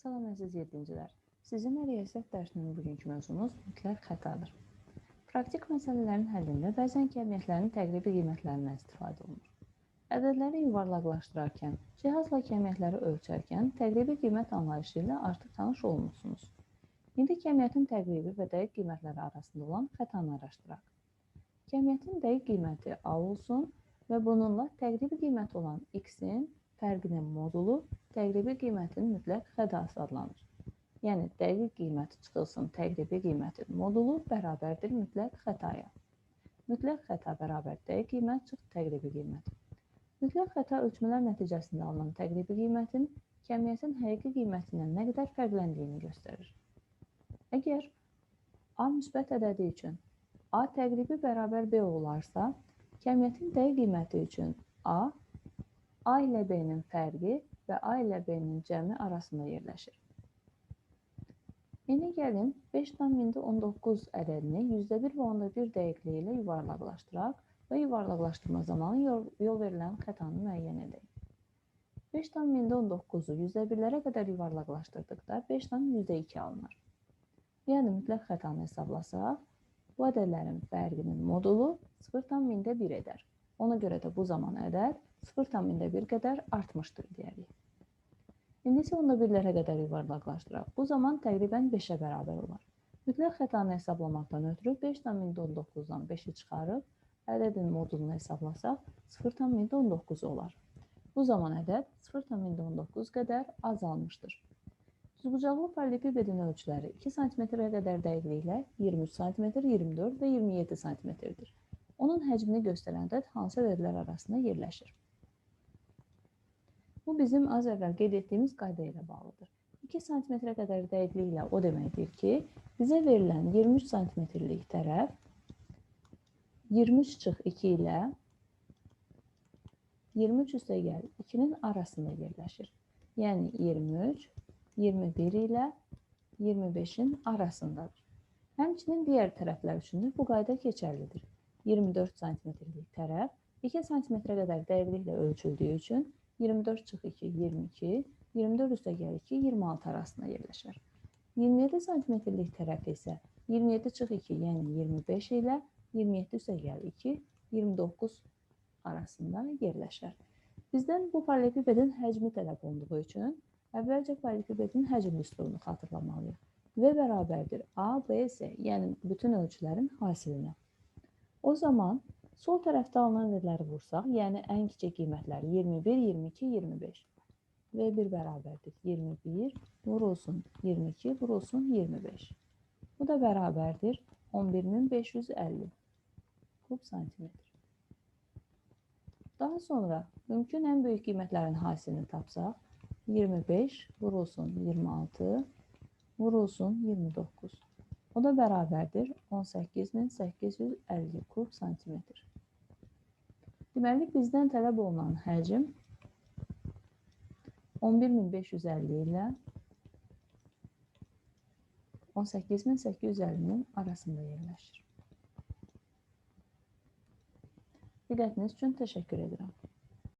Salam əziz yeddincilər. Sizinlə riyaziyyat dərsinin bugünkü mövzumuz mütləq xətadır. Praktik məsələlərin həllində bəzən kəmiyyətlərin təqribi qiymətlərindən istifadə olunur. Ədədləri yuvarlaqlaşdırarkən, cihazla kəmiyyətləri ölçərkən təqribi qiymət anlayışı ilə artıq tanış olmuşsunuz. İndi kəmiyyətin təqribi və dəqiq qiymətləri arasında olan xətanı araşdıraq. Kəmiyyətin dəqiq qiyməti A olsun və bununla təqribi qiymət olan X-in fərqinin modulu təqribi qiymətin mütləq xətası adlanır. Yəni, dəqiq qiymət çıxılsın təqribi qiymətin modulu bərabərdir mütləq xətaya. Mütləq xəta bərabər dəqiq qiymət çıx təqribi qiymət. Mütləq xəta ölçmələr nəticəsində alınan təqribi qiymətin kəmiyyətin həqiqi qiymətindən nə qədər fərqləndiyini göstərir. Əgər A müsbət ədədi üçün A təqribi bərabər B olarsa, kəmiyyətin dəqiq qiyməti üçün A ilə B-nin fərqi və A ilə B-nin cəmi arasında yerləşir. İndi gəlin 5,19 ədədini %1,1 dəqiqliyi ilə yuvarlaqlaşdıraq və yuvarlaqlaşdırma zamanı yol verilən xətanı müəyyən edək. 5,19-u %1-lərə qədər yuvarlaqlaşdırdıqda 5,2 alınır. Yəni, mütləq xətanı hesablasaq, bu ədədlərin fərqinin modulu 0,1 edər. Ona görə də bu zaman ədəd 0,1 qədər artmışdır deyərik. İndi isə 11-lərə qədər yuvarlaqlaşdıraq. Bu zaman təqribən 5-ə bərabər olar. Mütləq xətanı hesablamaqdan ötürü 5,19-dan 5-i çıxarıb, ədədin modulunu hesablasaq 0,19 olar. Bu zaman ədəd 0,19 qədər azalmışdır. Düzbucaqlı paralelipipedin ölçüləri 2 cm-ə qədər dəqiqliklə 23 cm, 24 və 27 cm-dir. Onun həcmini göstərən ədəd hansı ədədlər arasında yerləşir? Bu bizim az əvvəl qeyd etdiyimiz qayda ilə bağlıdır. 2 cm-ə qədər dəqiqliklə o deməkdir ki, bizə verilən 23 cm-lik tərəf 23/2 ilə 23 üstəgəl 2-nin arasında yerləşir. Yəni 23, 21 ilə 25-in arasındadır. Həmçinin digər tərəflər üçün də bu qayda keçərlidir. 24 cm-lik tərəf 2 cm-ə qədər dəqiqliklə ölçüldüyü üçün 24/2 22, 24 üstəgəl 2 26 arasında yerləşir. 27 cm-lik tərəf isə 27/2, yəni 25 ilə 27 üstəgəl 2 29 arasında yerləşir. Bizdən bu paralelipipedin həcmi tələb olunduğu üçün əvvəlcə paralelipipedin həcm düsturunu xatırlamalıyıq. V bərabərdir A, B, C, yəni bütün ölçülərin hasilinə. O zaman sol tərəfdə alınan ədədləri vursaq, yəni ən kiçik qiymətləri 21, 22, 25. V1 bərabərdir 21, vurulsun 22, vurulsun 25. Bu da bərabərdir 11.550 kub santimetr. Daha sonra mümkün ən böyük qiymətlərin hasilini tapsaq, 25 vurulsun 26, vurulsun 29. O da bərabərdir 18.850 kub santimetr. Deməli, bizdən tələb olunan həcm 11.550 ilə 18.850-nin arasında yerləşir. Diqqətiniz üçün təşəkkür edirəm.